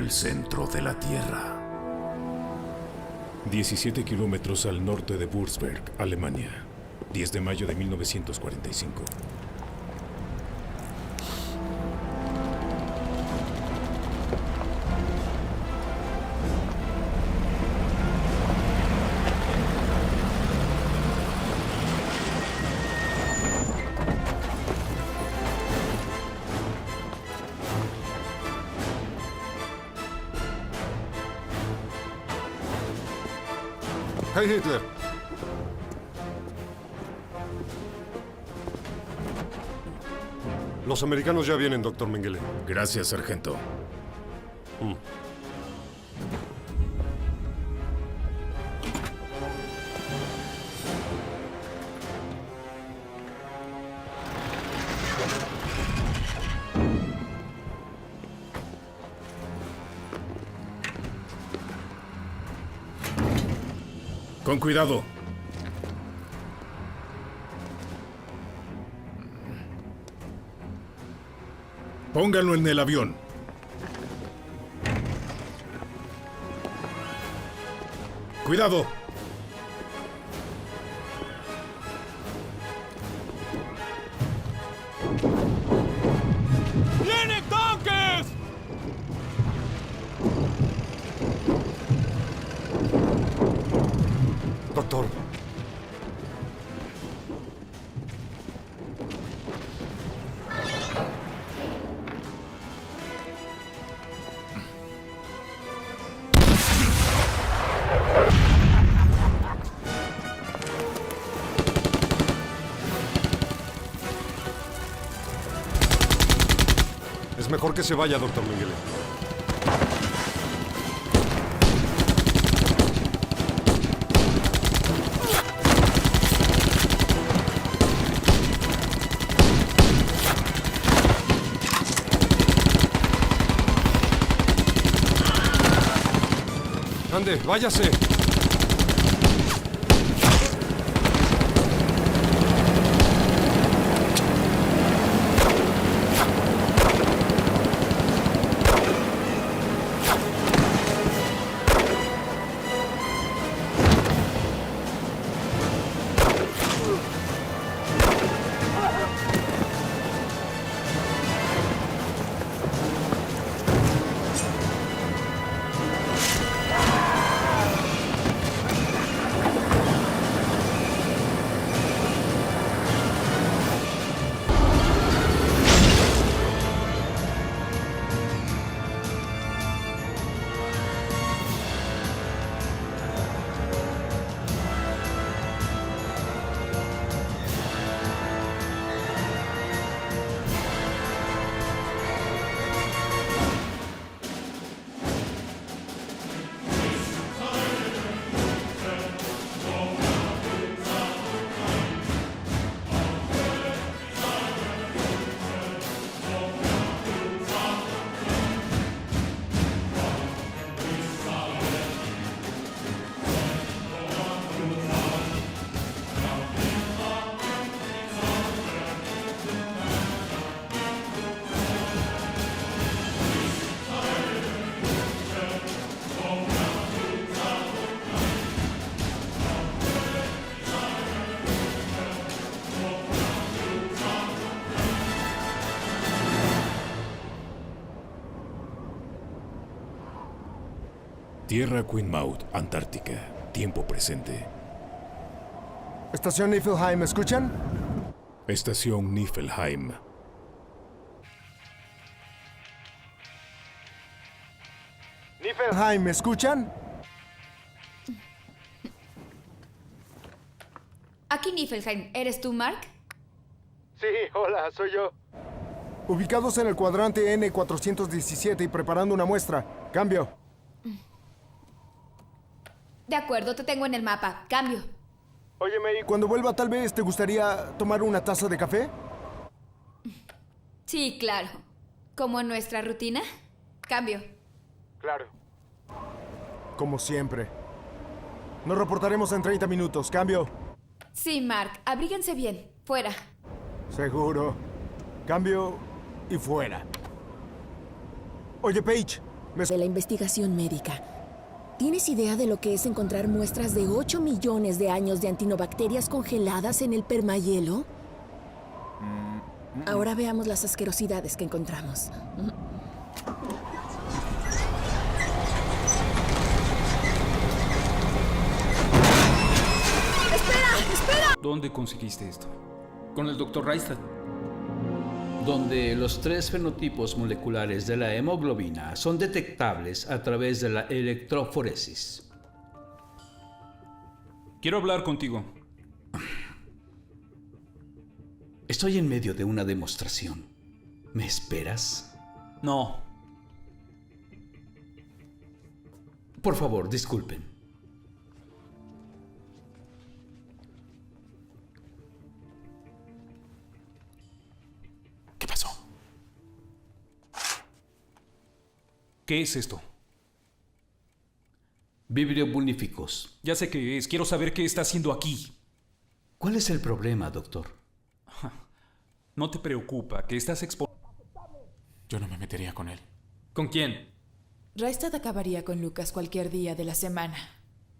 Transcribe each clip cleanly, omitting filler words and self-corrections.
el centro de la Tierra. 17 kilómetros al norte de Würzburg, Alemania. 10 de mayo de 1945. Hey Hitler. Los americanos ya vienen, doctor Mengele. Gracias, sargento. Con cuidado. Pónganlo en el avión. Cuidado. ¡Vienen tanques! Doctor. Es mejor que se vaya, doctor Mengele. Ande, váyase. Tierra Queenmouth, Antártica. Tiempo presente. Estación Niflheim, ¿me escuchan? Estación Niflheim. Niflheim, ¿me escuchan? Aquí Niflheim. ¿Eres tú, Mark? Sí, hola, soy yo. Ubicados en el cuadrante N417 y preparando una muestra. Cambio. De acuerdo, te tengo en el mapa. Cambio. Oye, May, cuando vuelva tal vez te gustaría tomar una taza de café. Sí, claro. ¿Como en nuestra rutina? Cambio. Claro. Como siempre. Nos reportaremos en 30 minutos. Cambio. Sí, Mark. Abríguense bien. Fuera. Seguro. Cambio y fuera. Oye, Paige, De la investigación médica. ¿Tienes idea de lo que es encontrar muestras de 8 millones de años de antinobacterias congeladas en el permahielo? Ahora veamos las asquerosidades que encontramos. ¿Dónde conseguiste esto? Con el Dr. Reistad, donde los 3 fenotipos moleculares de la hemoglobina son detectables a través de la electroforesis. Quiero hablar contigo. Estoy en medio de una demostración. ¿Me esperas? No. Por favor, disculpen. ¿Qué pasó? ¿Qué es esto? Vibrio bulnificus. Ya sé qué es. Quiero saber qué está haciendo aquí. ¿Cuál es el problema, doctor? No te preocupa que estás Yo no me metería con él. ¿Con quién? Reistad acabaría con Lucas cualquier día de la semana.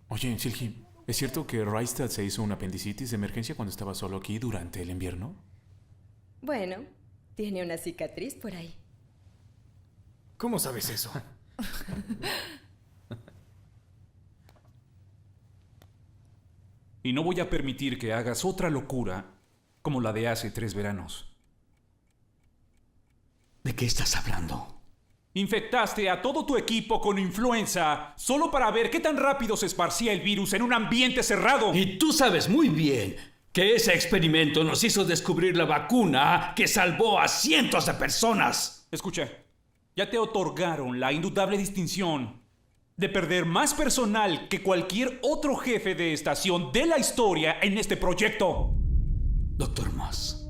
Oye, Silgi, ¿es cierto que Reistad se hizo una apendicitis de emergencia cuando estaba solo aquí durante el invierno? Bueno, tiene una cicatriz por ahí. ¿Cómo sabes eso? Y no voy a permitir que hagas otra locura como la de hace 3 veranos. ¿De qué estás hablando? Infectaste a todo tu equipo con influenza solo para ver qué tan rápido se esparcía el virus en un ambiente cerrado. Y tú sabes muy bien que ese experimento nos hizo descubrir la vacuna que salvó a cientos de personas. Escucha, ya te otorgaron la indudable distinción de perder más personal que cualquier otro jefe de estación de la historia en este proyecto. Doctor Moss,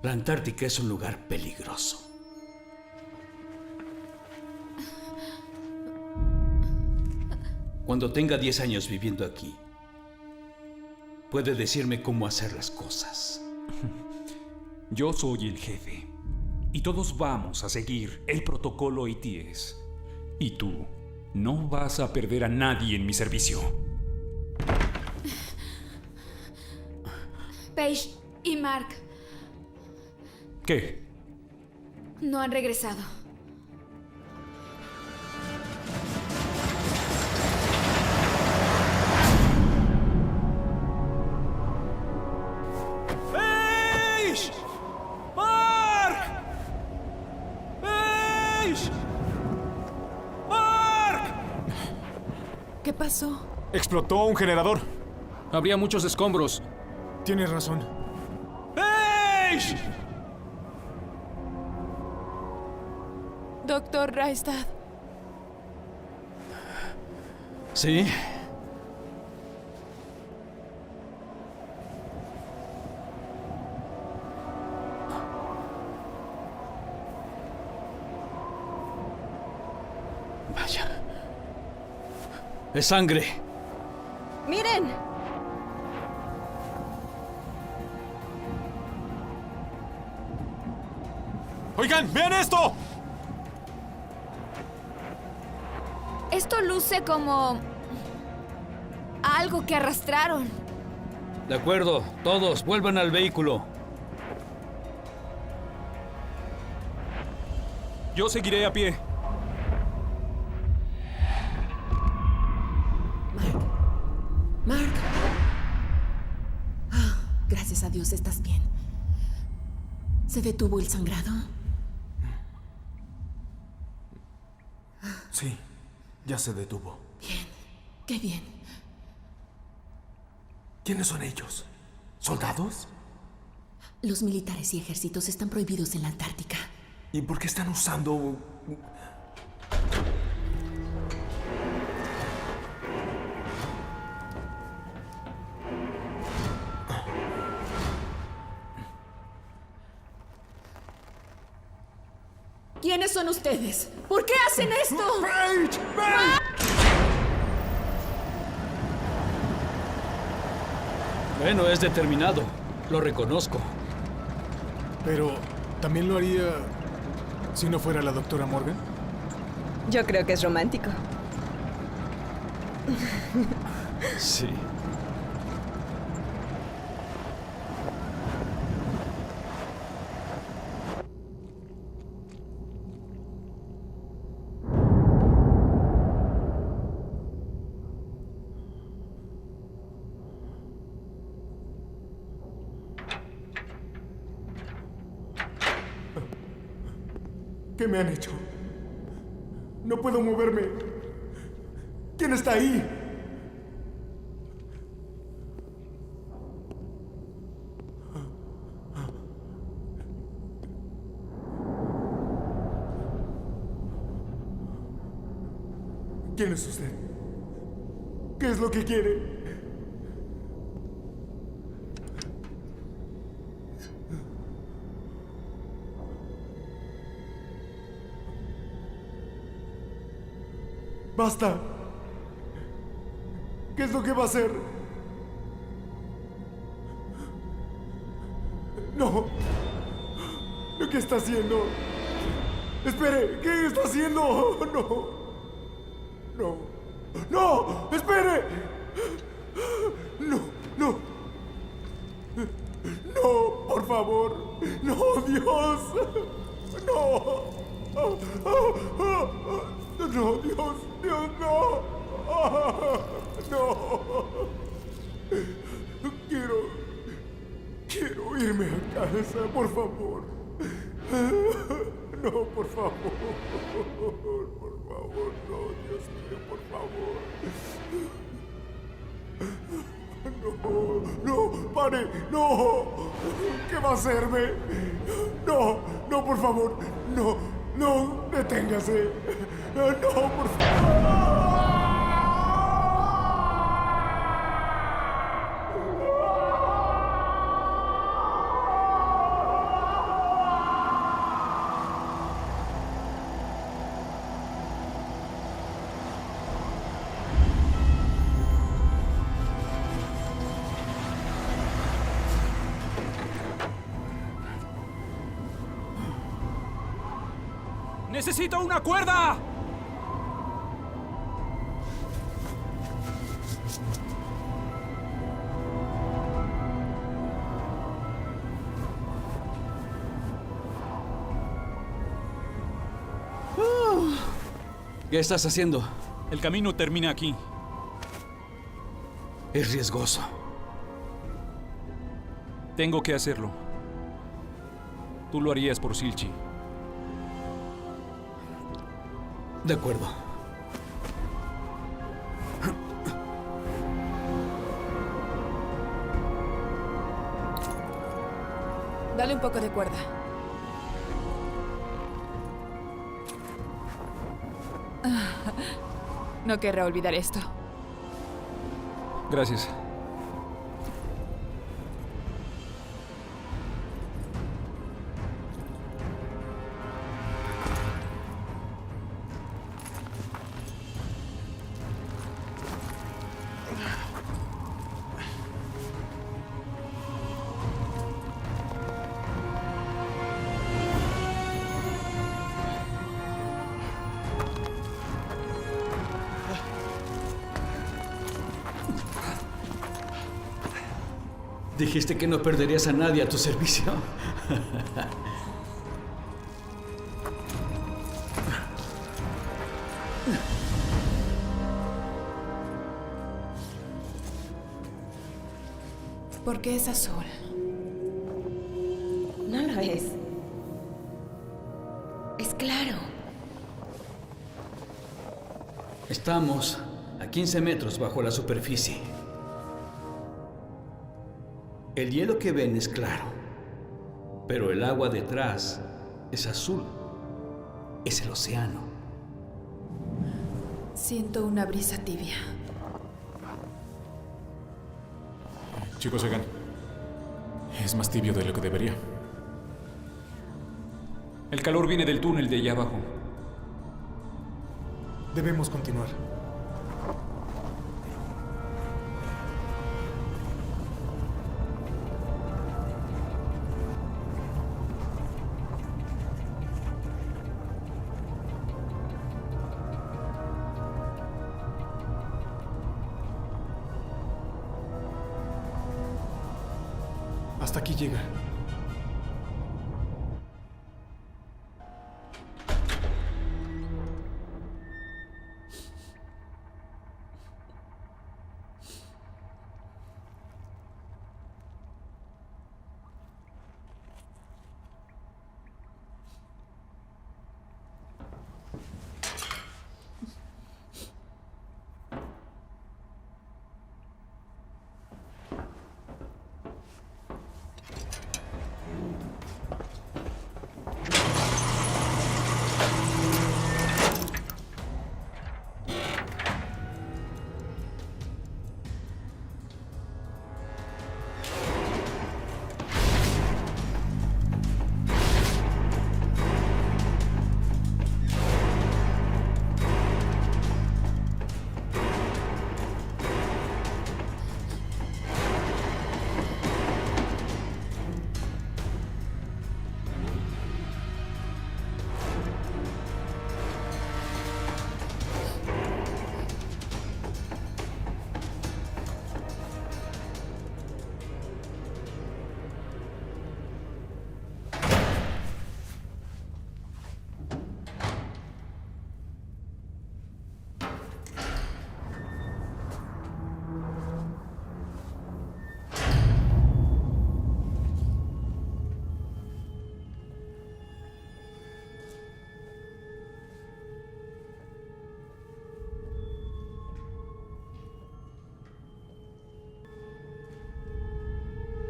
la Antártica es un lugar peligroso. Cuando tenga 10 años viviendo aquí, puede decirme cómo hacer las cosas. Yo soy el jefe y todos vamos a seguir el protocolo ITS. Y tú no vas a perder a nadie en mi servicio. Paige y Mark ¿Qué? no han regresado. ¡Paige! ¡Mark! ¡Paige! ¡Mark! ¿Qué pasó? Explotó un generador. Habría muchos escombros. Tienes razón. ¡Paige! Doctor Reistad. ¿Sí? Vaya. Es sangre. ¡Miren! Oigan, vean esto. Esto luce como algo que arrastraron. De acuerdo, todos vuelvan al vehículo. Yo seguiré a pie. Mark. Gracias a Dios estás bien. ¿Se detuvo el sangrado? Sí, ya se detuvo. Bien, qué bien. ¿Quiénes son ellos? ¿Soldados? Los militares y ejércitos están prohibidos en la Antártica. ¿Y por qué están usando...? ¿Quiénes son ustedes? ¿Por qué hacen esto? ¡Paige! ¡Ven! Bueno, es determinado. Lo reconozco. Pero, ¿también lo haría si no fuera la doctora Morgan? Yo creo que es romántico. Sí. ¿Qué me han hecho? No puedo moverme. ¿Quién está ahí? ¿Quién es usted? ¿Qué es lo que quiere? ¡Basta! ¿Qué es lo que va a hacer? No. ¿Qué está haciendo? ¡Espere! ¿Qué está haciendo? No. No. ¡No! ¡Espere! No, no. No, por favor. No, Dios. No. No, Dios, Dios, no. No. Quiero irme a casa, por favor. No, por favor. Por favor, no, Dios mío, por favor. No, no, pare, no. ¿Qué va a hacerme? No, no, por favor. No, no, deténgase. No, por favor. ¡Necesito una cuerda! ¿Qué estás haciendo? El camino termina aquí. Es riesgoso. Tengo que hacerlo. Tú lo harías por Silchi. De acuerdo. Dale un poco de cuerda. No querrá olvidar esto. Gracias. Dijiste que no perderías a nadie a tu servicio. ¿Por qué es azul? No lo es. Es claro. Estamos a 15 metros bajo la superficie. El hielo que ven es claro, pero el agua detrás es azul. Es el océano. Siento una brisa tibia. Chicos, oigan. Es más tibio de lo que debería. El calor viene del túnel de allá abajo. Debemos continuar. Hasta aquí llega.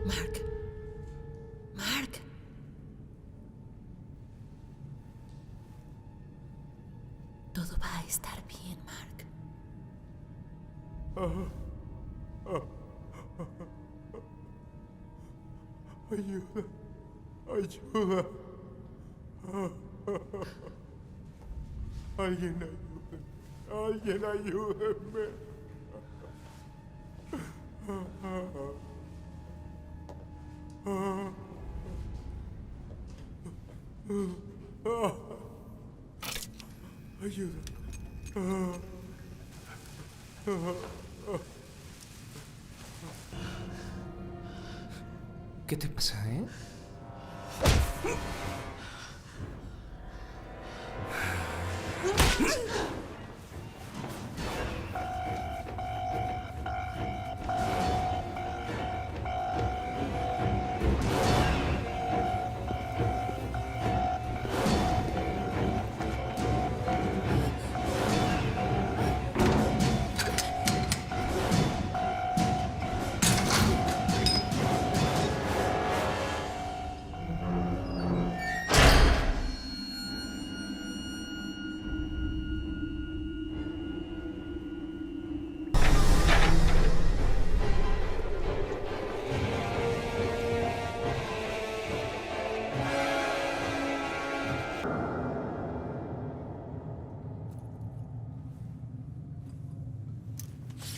Mark. Mark. Todo va a estar bien, Mark. Ayuda. Ayuda. Alguien ayúdeme. Alguien ayúdeme. Ayuda. ¿Qué te pasa, eh?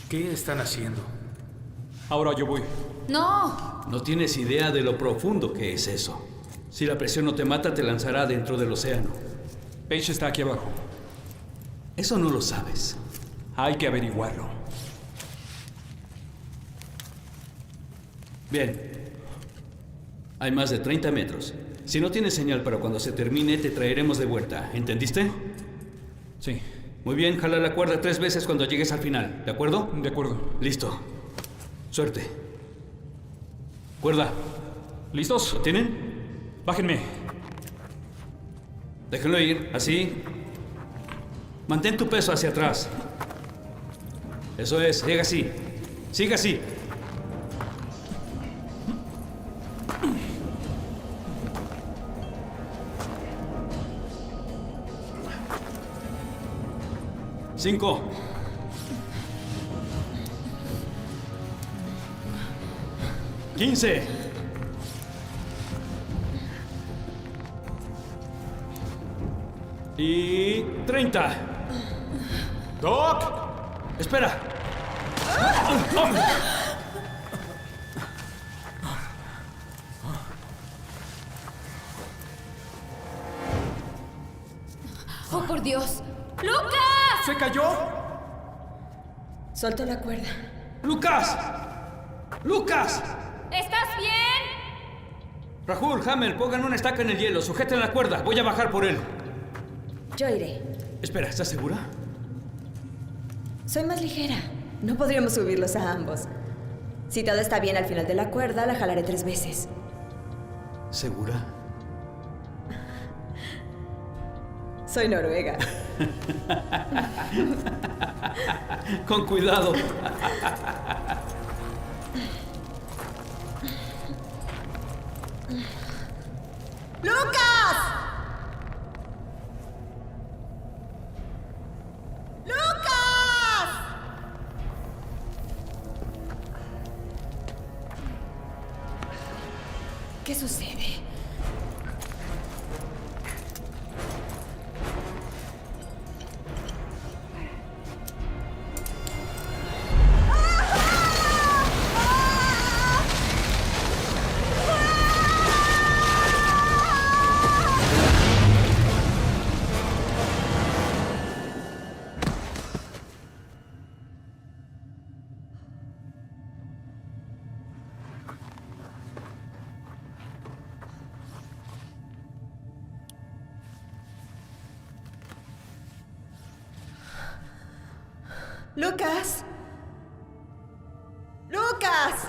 ¿Qué están haciendo? Ahora yo voy. ¡No! No tienes idea de lo profundo que es eso. Si la presión no te mata, te lanzará dentro del océano. Paige está aquí abajo. Eso no lo sabes. Hay que averiguarlo. Bien. Hay más de 30 metros. Si no tienes señal para cuando se termine, te traeremos de vuelta. ¿Entendiste? Sí. Muy bien, jala la cuerda 3 veces cuando llegues al final. ¿De acuerdo? De acuerdo. Listo. Suerte. Cuerda. ¿Listos? ¿Lo tienen? Bájenme. Déjenlo ir, así. Mantén tu peso hacia atrás. Eso es, sigue así. Sigue así. Cinco. 15. Y 30. ¡Doc! Espera. ¡Oh, por Dios! ¡Lucas! ¿Se cayó? Soltó la cuerda. ¡Lucas! ¡Lucas! ¿Estás bien? Rahul, Hamel, pongan una estaca en el hielo. Sujeten la cuerda. Voy a bajar por él. Yo iré. Espera, ¿estás segura? Soy más ligera. No podríamos subirlos a ambos. Si todo está bien al final de la cuerda, la jalaré 3 veces. ¿Segura? Soy noruega. Con cuidado. ¡Lucas! ¡Lucas! ¿Qué sucede? ¡Lucas! ¡Lucas!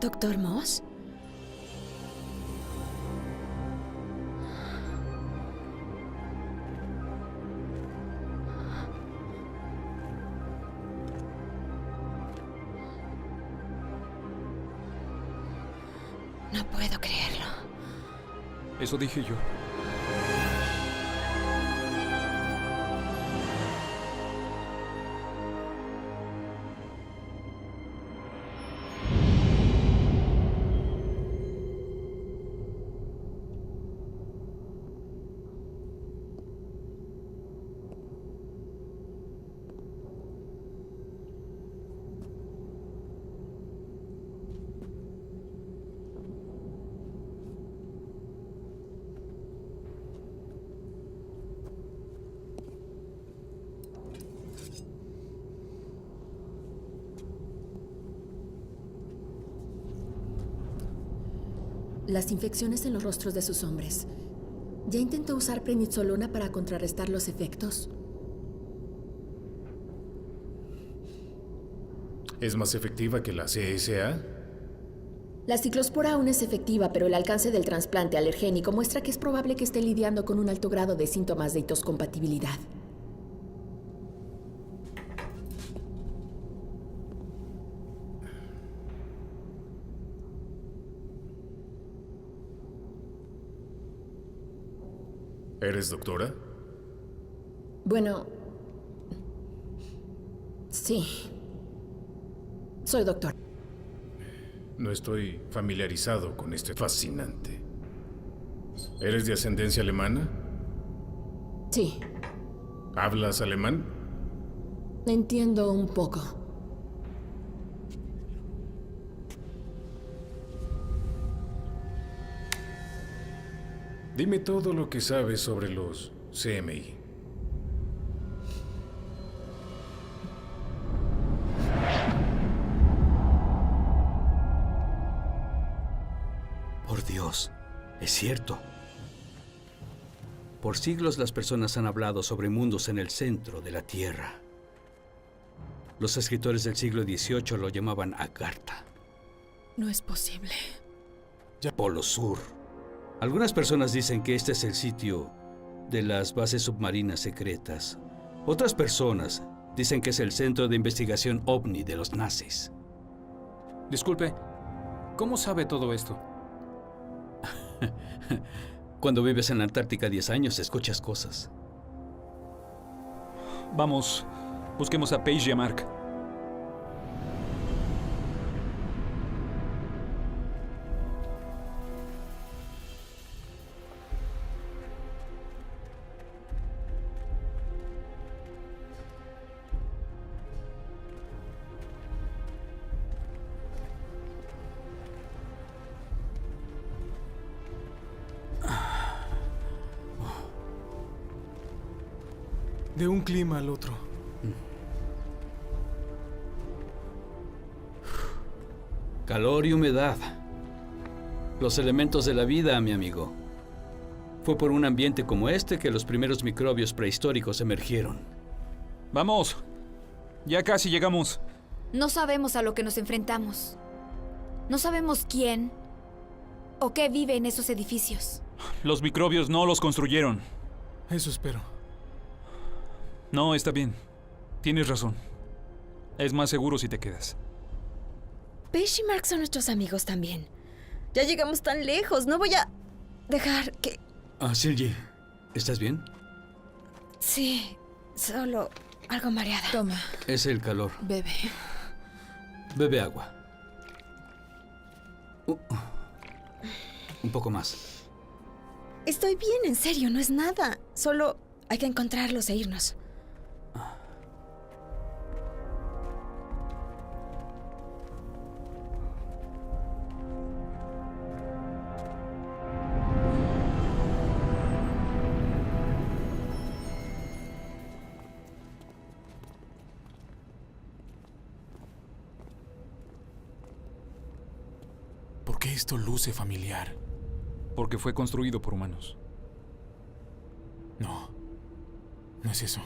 ¿Doctor Moss? No puedo creerlo. Eso dije yo. Las infecciones en los rostros de sus hombres. ¿Ya intentó usar prednisolona para contrarrestar los efectos? ¿Es más efectiva que la CSA? La ciclospora aún es efectiva, pero el alcance del trasplante alergénico muestra que es probable que esté lidiando con un alto grado de síntomas de hiposcompatibilidad. ¿Eres doctora? Bueno, sí. Soy doctor. No estoy familiarizado con este fascinante. ¿Eres de ascendencia alemana? Sí. ¿Hablas alemán? Entiendo un poco. Dime todo lo que sabes sobre los CMI. Por Dios, es cierto. Por siglos las personas han hablado sobre mundos en el centro de la Tierra. Los escritores del siglo XVIII lo llamaban Agartha. No es posible. Polo Sur. Algunas personas dicen que este es el sitio de las bases submarinas secretas. Otras personas dicen que es el centro de investigación ovni de los nazis. Disculpe, ¿cómo sabe todo esto? Cuando vives en la Antártica 10 años, escuchas cosas. Vamos, busquemos a Paige y a Mark. de un clima al otro. Calor y humedad. Los elementos de la vida, mi amigo. Fue por un ambiente como este que los primeros microbios prehistóricos emergieron. Vamos. Ya casi llegamos. No sabemos a lo que nos enfrentamos. No sabemos quién o qué vive en esos edificios. Los microbios no los construyeron. Eso espero. No, está bien. Tienes razón. Es más seguro si te quedas. Paige y Mark son nuestros amigos también. Ya llegamos tan lejos. No voy a dejar que... Sylvie, ¿estás bien? Sí, solo algo mareada. Toma, Es el calor. bebe. Bebe agua. Un poco más. Estoy bien, en serio, no es nada. Solo hay que encontrarlos e irnos. ¿Por qué esto luce familiar? Porque fue construido por humanos. No, no es eso.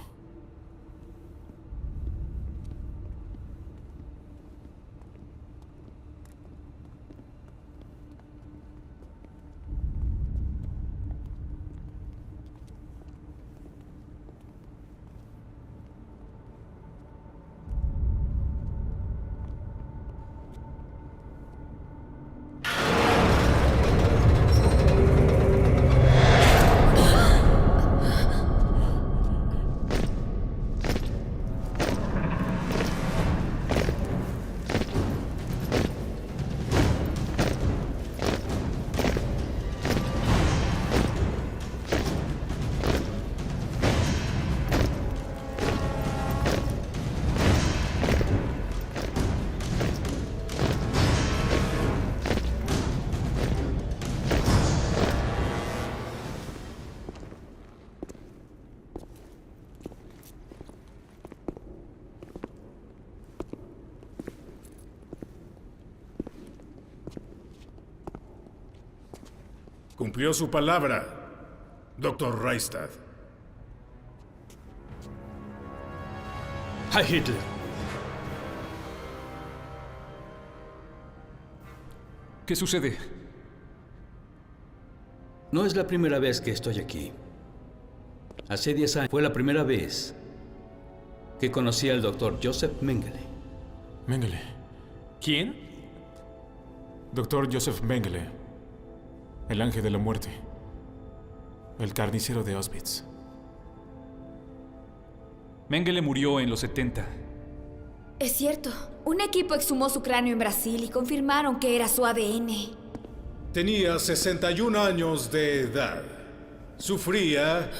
Cumplió su palabra, Dr. Reistad. ¡Heil Hitler! ¿Qué sucede? No es la primera vez que estoy aquí. Hace 10 años fue la primera vez que conocí al Dr. Joseph Mengele. Mengele. ¿Quién? Doctor Joseph Mengele. El ángel de la muerte. El carnicero de Auschwitz. Mengele murió en los 70. Es cierto. Un equipo exhumó su cráneo en Brasil y confirmaron que era su ADN. Tenía 61 años de edad. Sufría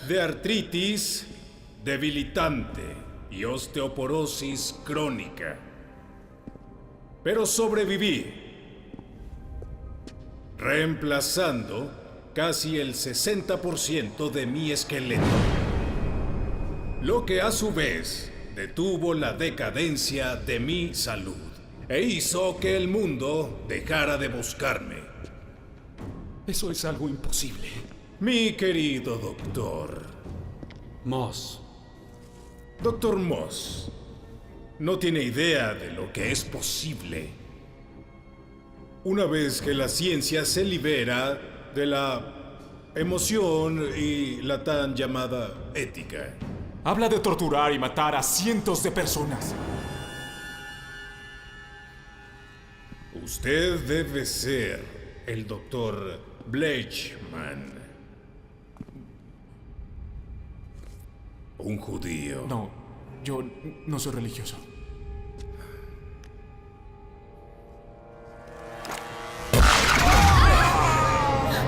de artritis debilitante y osteoporosis crónica. Pero sobreviví, reemplazando casi el 60% de mi esqueleto, lo que a su vez detuvo la decadencia de mi salud e hizo que el mundo dejara de buscarme. Eso es algo imposible. Mi querido doctor. Moss. Doctor Moss, no tiene idea de lo que es posible. Una vez que la ciencia se libera de la emoción y la tan llamada ética. Habla de torturar y matar a cientos de personas. Usted debe ser el doctor Bleichmann. Un judío. No, yo no soy religioso.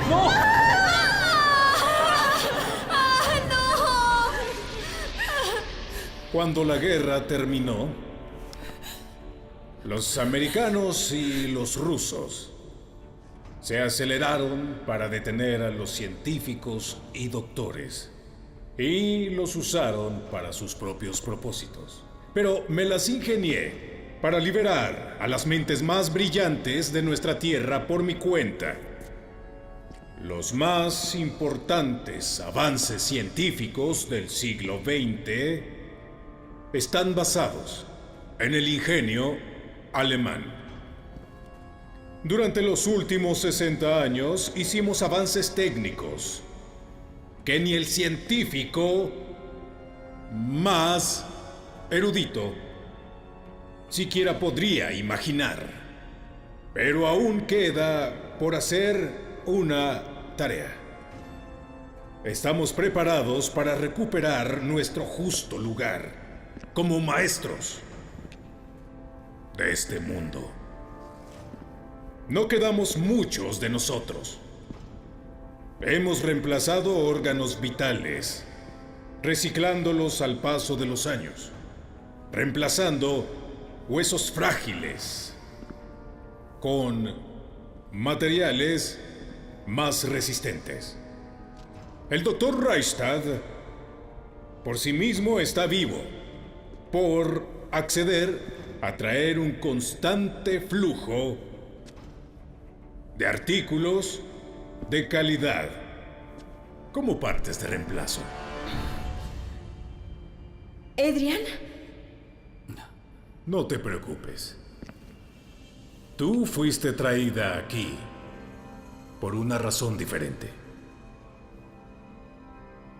¡No! Cuando la guerra terminó, los americanos y los rusos se aceleraron para detener a los científicos y doctores. y los usaron para sus propios propósitos. Pero me las ingenié para liberar a las mentes más brillantes de nuestra tierra por mi cuenta. Los más importantes avances científicos del siglo XX están basados en el ingenio alemán. Durante los últimos 60 años hicimos avances técnicos que ni el científico más erudito siquiera podría imaginar. Pero aún queda por hacer una tarea. Estamos preparados para recuperar nuestro justo lugar como maestros de este mundo. No quedamos muchos de nosotros. Hemos reemplazado órganos vitales, reciclándolos al paso de los años, reemplazando huesos frágiles con materiales más resistentes. El Dr. Reichstad por sí mismo está vivo por acceder a traer un constante flujo de artículos de calidad como partes de reemplazo. ¿Adrian? No te preocupes. Tú fuiste traída aquí por una razón diferente.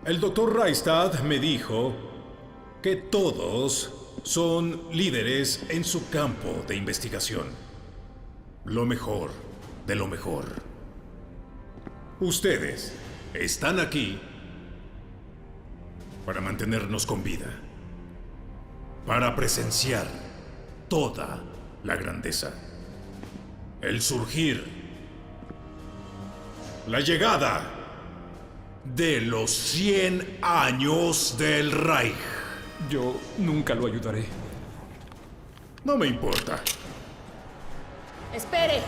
El Dr. Reichstad me dijo que todos son líderes en su campo de investigación. Lo mejor de lo mejor. Ustedes están aquí para mantenernos con vida, para presenciar toda la grandeza, el surgir, la llegada de los 100 años del Reich. Yo nunca lo ayudaré. No me importa. ¡Espere!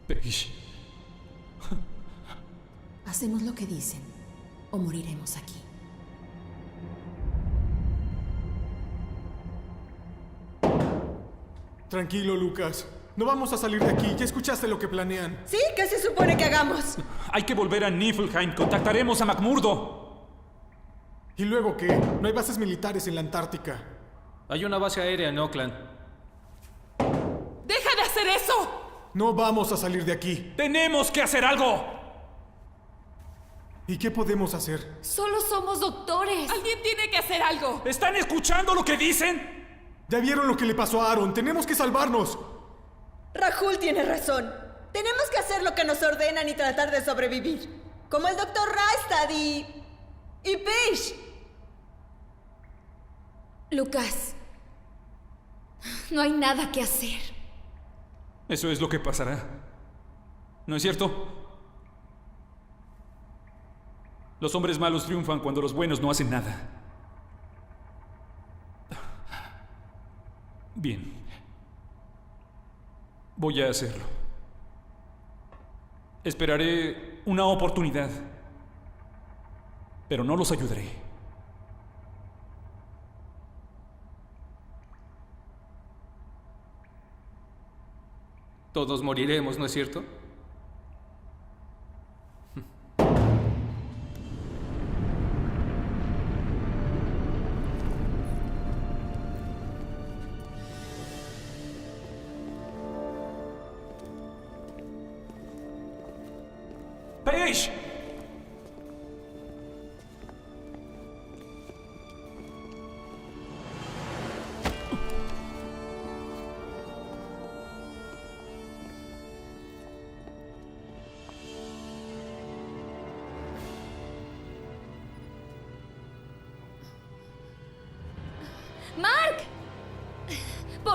Paige. Hacemos lo que dicen o moriremos aquí. Tranquilo, Lucas. No vamos a salir de aquí. Ya escuchaste lo que planean. ¿Sí? ¿Qué se supone que hagamos? Hay que volver a Niflheim. Contactaremos a McMurdo. ¿Y luego qué? No hay bases militares en la Antártica. Hay una base aérea en Oakland. ¡Deja de hacer eso! No vamos a salir de aquí. ¡Tenemos que hacer algo! ¿Y qué podemos hacer? Solo somos doctores. ¡Alguien tiene que hacer algo! ¿Están escuchando lo que dicen? Ya vieron lo que le pasó a Aaron. Tenemos que salvarnos. Rahul tiene razón. Tenemos que hacer lo que nos ordenan y tratar de sobrevivir. Como el Dr. Reichstad y Paige. Lucas, no hay nada que hacer. Eso es lo que pasará. ¿No es cierto? Los hombres malos triunfan cuando los buenos no hacen nada. Bien. Voy a hacerlo. Esperaré una oportunidad. Pero no los ayudaré. Todos moriremos, ¿no es cierto? ¡Paige!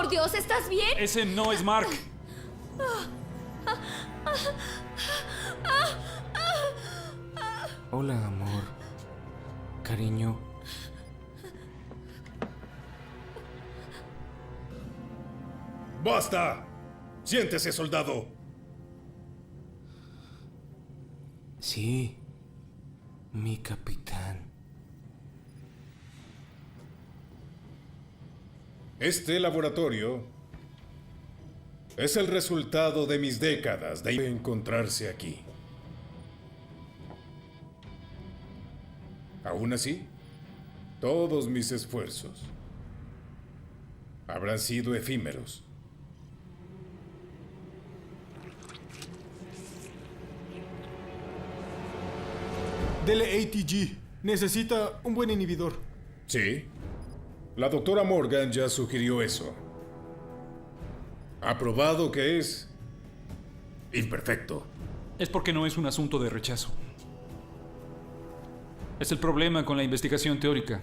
Por Dios, ¿estás bien? Ese no es Mark. Hola, amor. Cariño. ¡Basta! Siéntese, soldado. Sí, mi capitán. Este laboratorio es el resultado de mis décadas de encontrarse aquí. Aún así, todos mis esfuerzos habrán sido efímeros. Dele ATG. Necesita un buen inhibidor. Sí. La doctora Morgan ya sugirió eso. Ha probado que es imperfecto. Es porque no es un asunto de rechazo. Es el problema con la investigación teórica.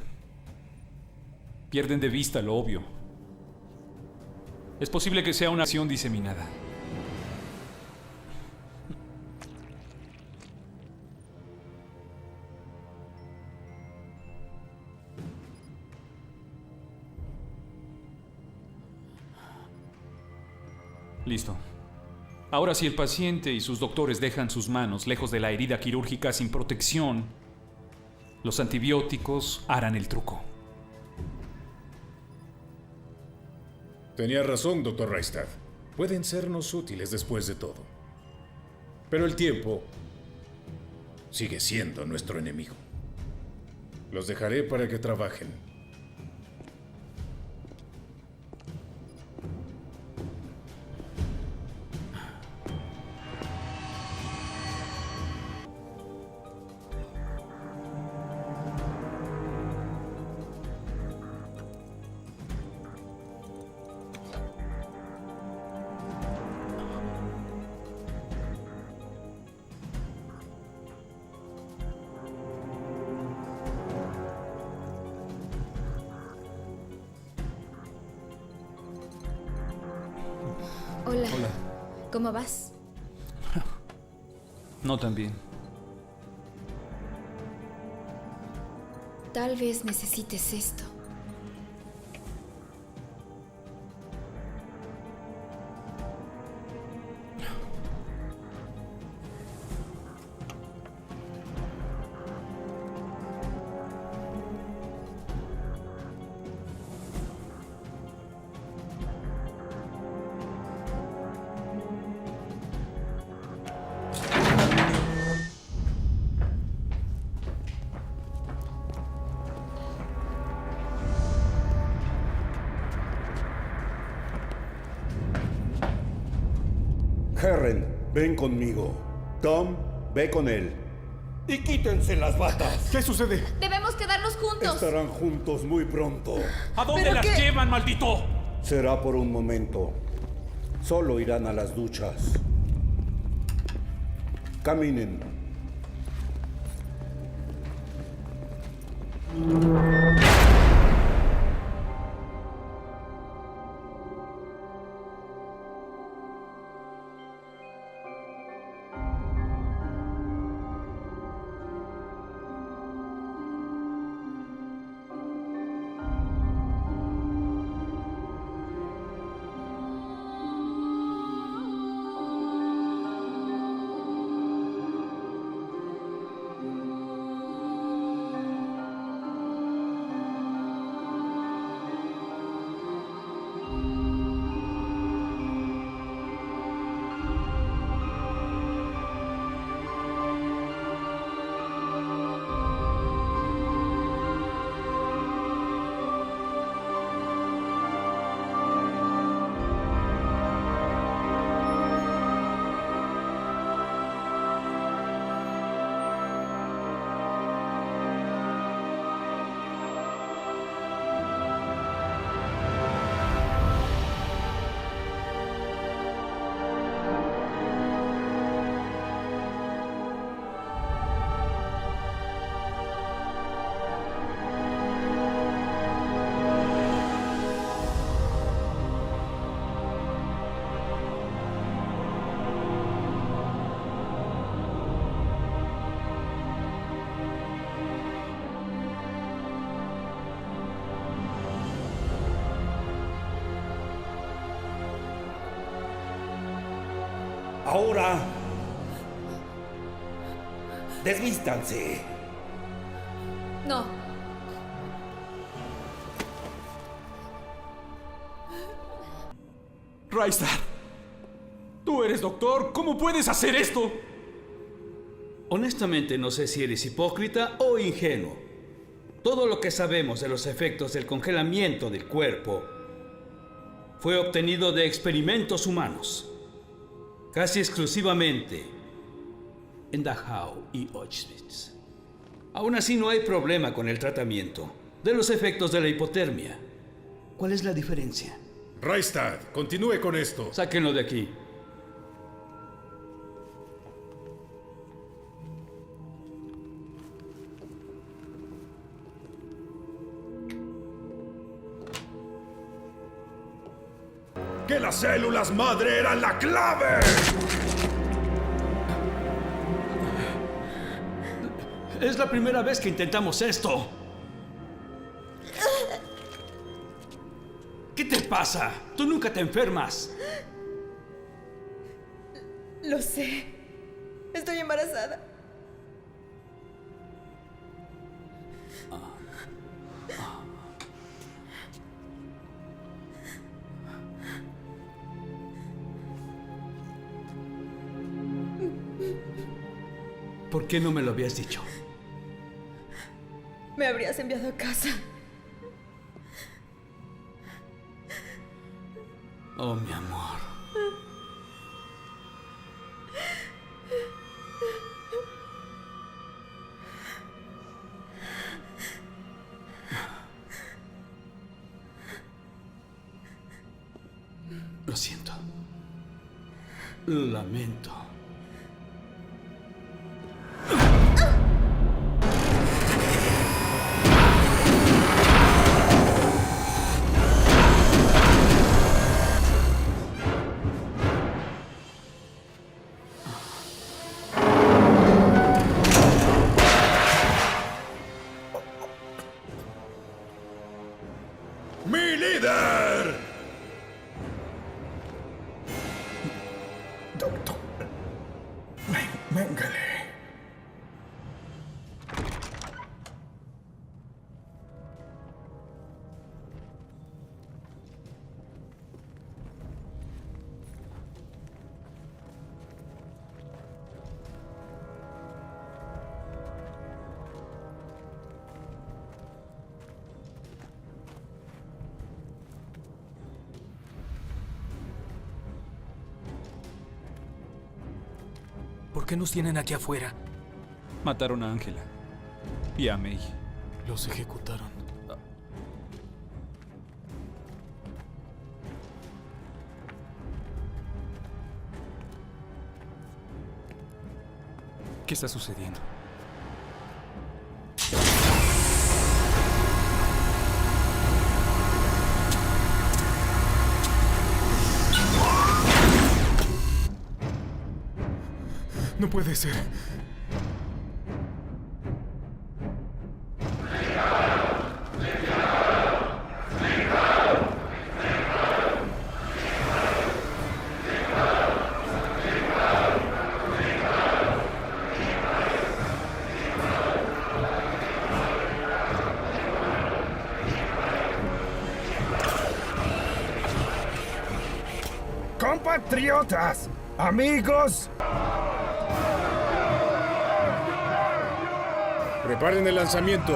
Pierden de vista lo obvio. Es posible que sea una acción diseminada. Listo. Ahora, si el paciente y sus doctores dejan sus manos lejos de la herida quirúrgica sin protección, los antibióticos harán el truco. Tenía razón, doctor Reistad. Pueden sernos útiles después de todo. Pero el tiempo sigue siendo nuestro enemigo. Los dejaré para que trabajen. Hola. ¿Cómo vas? No tan bien. Tal vez necesites esto. Herren, ven conmigo. Tom, ve con él. Y quítense las batas. ¿Qué sucede? Debemos quedarnos juntos. Estarán juntos muy pronto. ¿A dónde las llevan, maldito? Será por un momento. Solo irán a las duchas. Caminen. Ahora, desvístanse. No. Raistar, tú eres doctor. ¿Cómo puedes hacer esto? Honestamente, no sé si eres hipócrita o ingenuo. Todo lo que sabemos de los efectos del congelamiento del cuerpo fue obtenido de experimentos humanos, casi exclusivamente en Dachau y Auschwitz. Aún así, no hay problema con el tratamiento de los efectos de la hipotermia. ¿Cuál es la diferencia? Raistad, continúe con esto. Sáquenlo de aquí. ¡Que las células madre eran la clave! Es la primera vez que intentamos esto. ¿Qué te pasa? Tú nunca te enfermas. Lo sé. Estoy embarazada. ¿Por qué no me lo habías dicho? Me habrías enviado a casa. Oh, mi amor. Lo siento. Lo lamento. ¡Mi líder! Doctor Mengele. ¿Por qué nos tienen aquí afuera? Mataron a Ángela y a May. Los ejecutaron. ¿Qué está sucediendo? No puede ser. Compatriotas, amigos. Preparen el lanzamiento.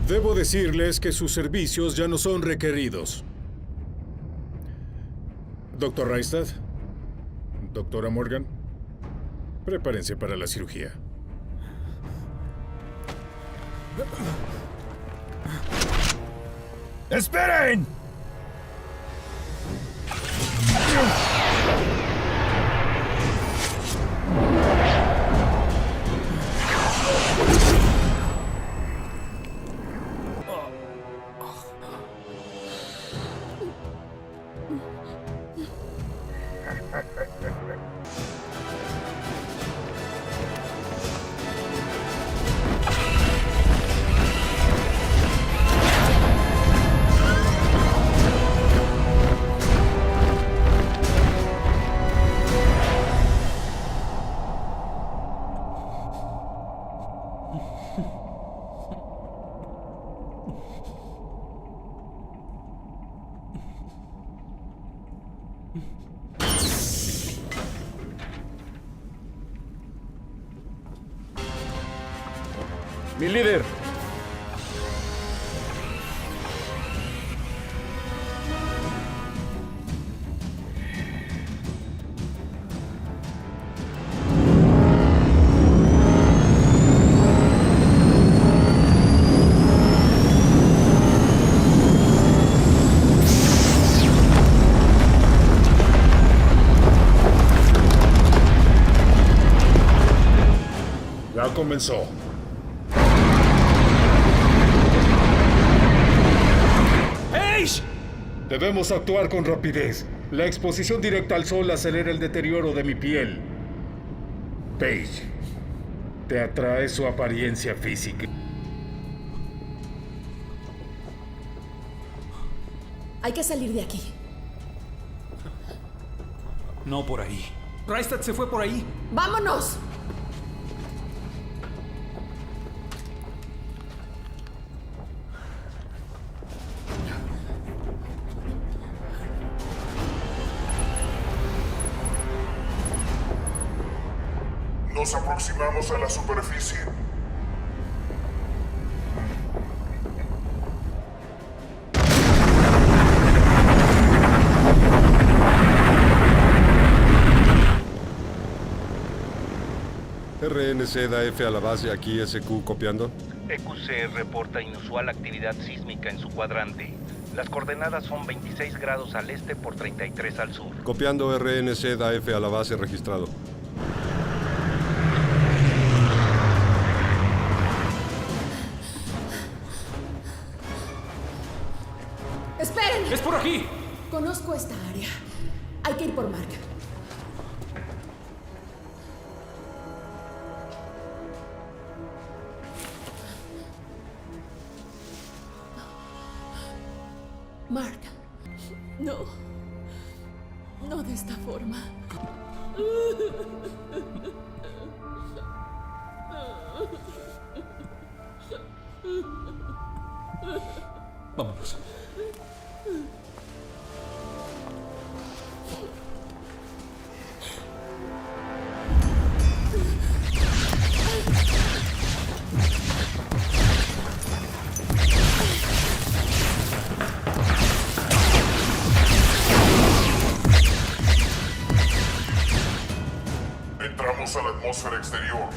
Debo decirles que sus servicios ya no son requeridos. Doctor Raistad, doctora Morgan, prepárense para la cirugía. ¡Esperen! Mi líder. Ya comenzó. Debemos actuar con rapidez. La exposición directa al sol acelera el deterioro de mi piel. Paige, te atrae su apariencia física. Hay que salir de aquí. No por ahí. Raistad se fue por ahí. ¡Vámonos! Nos aproximamos a la superficie. RNC da F a la base, aquí SQ copiando. EQC reporta inusual actividad sísmica en su cuadrante. Las coordenadas son 26 grados al este por 33 al sur. Copiando RNC da F a la base registrado. ¡Esperen! ¡Es por aquí! Conozco esta área. Hay que ir por Mark. Mark. No. No de esta forma. Vámonos. Entramos a la atmósfera exterior.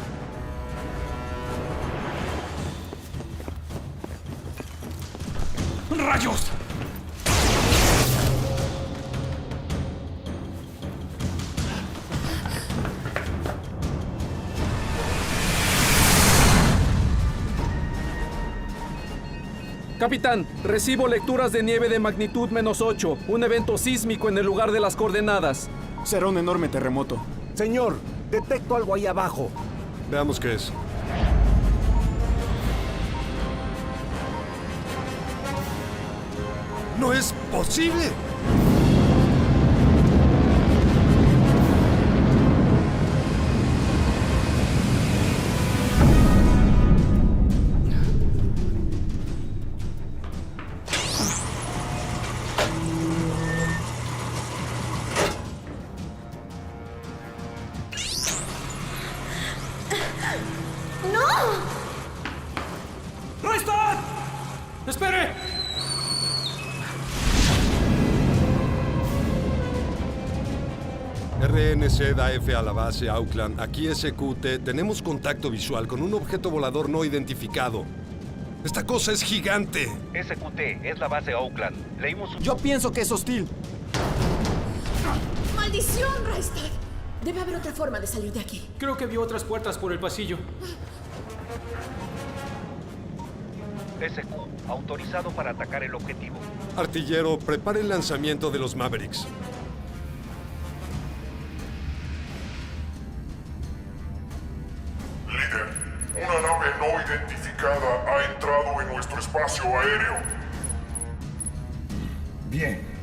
¡Rayos! Capitán, recibo lecturas de nieve de magnitud -8. Un evento sísmico en el lugar de las coordenadas. Será un enorme terremoto. Señor, detecto algo ahí abajo. Veamos qué es. ¡No es posible! ¡Raistad! ¡Espere! RNC da F a la base Auckland. Aquí SQT. Tenemos contacto visual con un objeto volador no identificado. Esta cosa es gigante. SQT, es la base Auckland. Leímos su... Yo pienso que es hostil. ¡Maldición, Raistad! Debe haber otra forma de salir de aquí. Creo que vio otras puertas por el pasillo. SQ, autorizado para atacar el objetivo. Artillero, prepare el lanzamiento de los Mavericks. Líder, una nave no identificada ha entrado en nuestro espacio aéreo. Bien.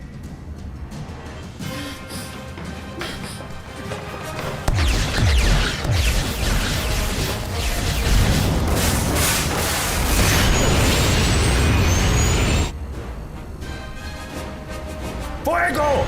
¡Fuego!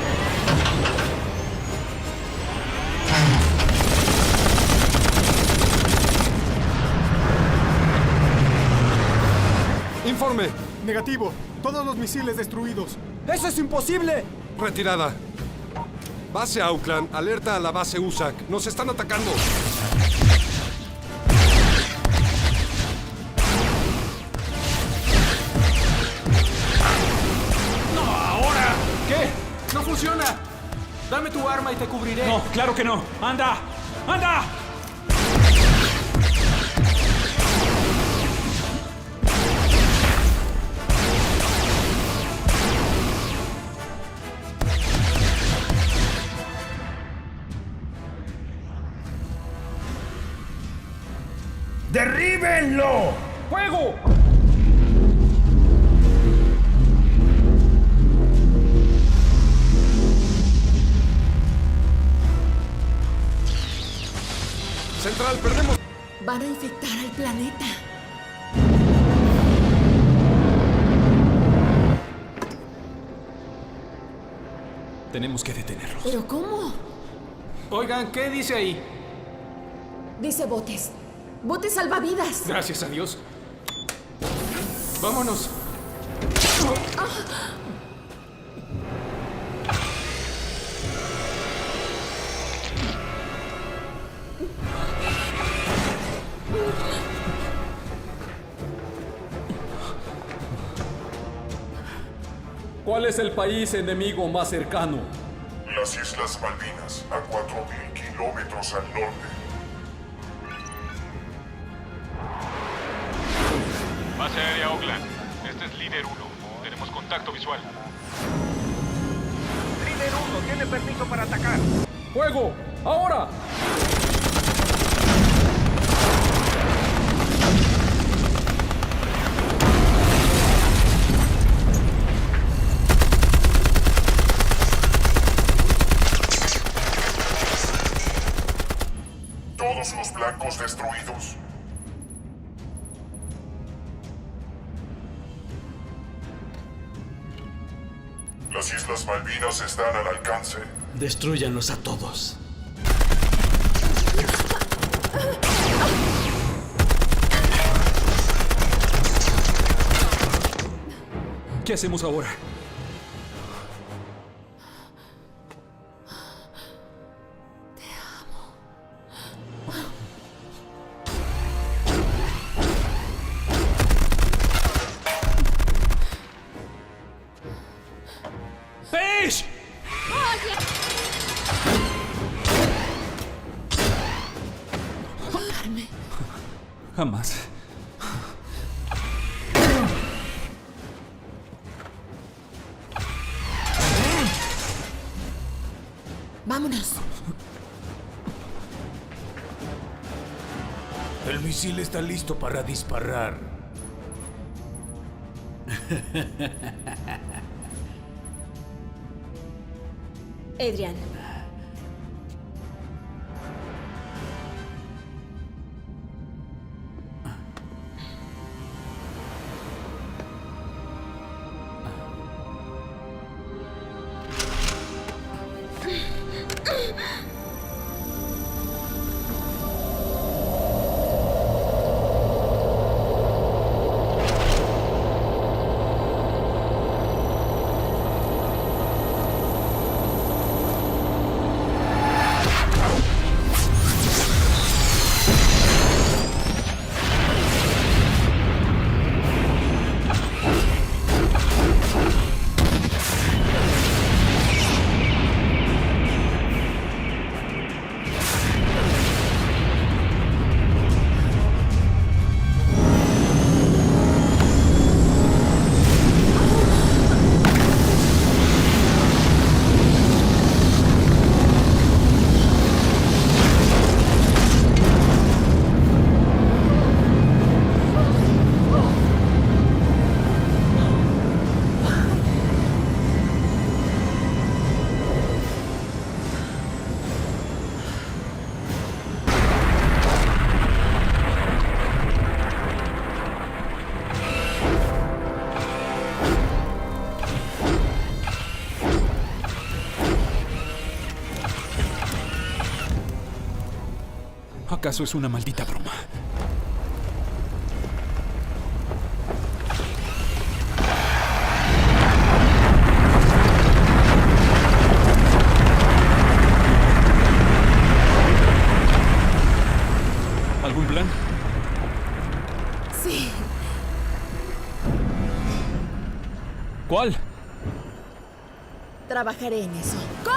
Informe. Negativo. Todos los misiles destruidos. ¡Eso es imposible! Retirada. Base Auckland, alerta a la base USAC. Nos están atacando. ¡No, ahora! ¿Qué? ¡No funciona! Dame tu arma y te cubriré. No, claro que no. ¡Anda! ¡Anda! ¡Derríbenlo! ¡Fuego! Central, perdemos. Van a infectar al planeta. Tenemos que detenerlos. ¿Pero cómo? Oigan, ¿qué dice ahí? Dice botes. ¡Botes salvavidas! Gracias a Dios. Vámonos. ¿Cuál es el país enemigo más cercano? Las Islas Malvinas, a 4.000 kilómetros al norte. Base aérea Auckland. Este es líder 1. Tenemos contacto visual. Líder 1, tiene permiso para atacar. ¡Fuego! ¡Ahora! Todos los blancos destruidos. Las Islas Malvinas están al alcance. Destrúyanlos a todos. ¿Qué hacemos ahora? Jamás. Vámonos. El misil está listo para disparar. Adrian. acaso es una maldita broma? ¿Algún plan? Sí. ¿Cuál? Trabajaré en eso. ¡Corre!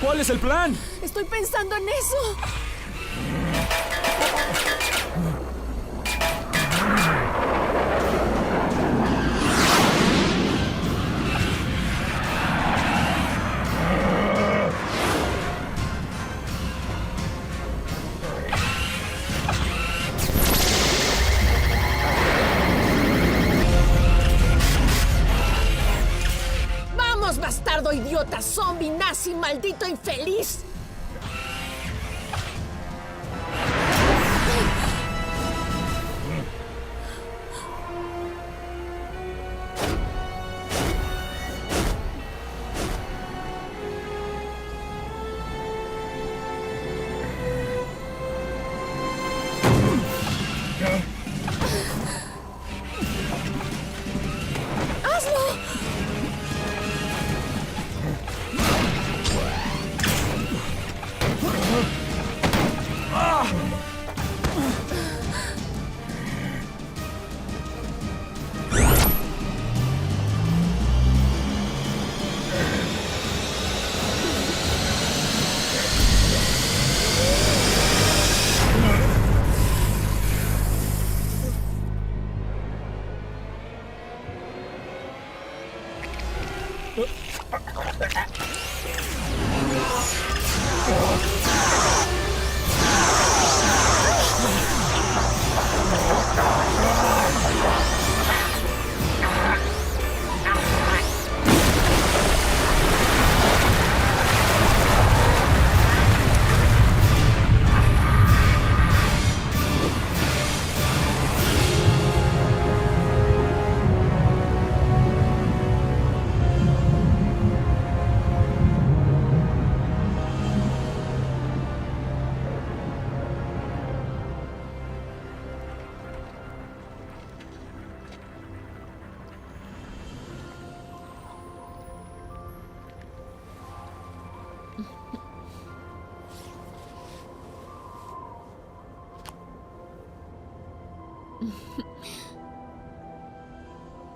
¿Cuál es el plan? Estoy pensando en eso. ¡Vamos, bastardo, idiota, zombie, nazi, maldito infeliz!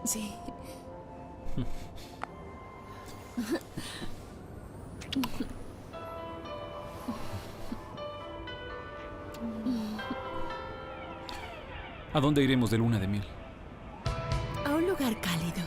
Sí. ¿A dónde iremos de luna de miel? A un lugar cálido.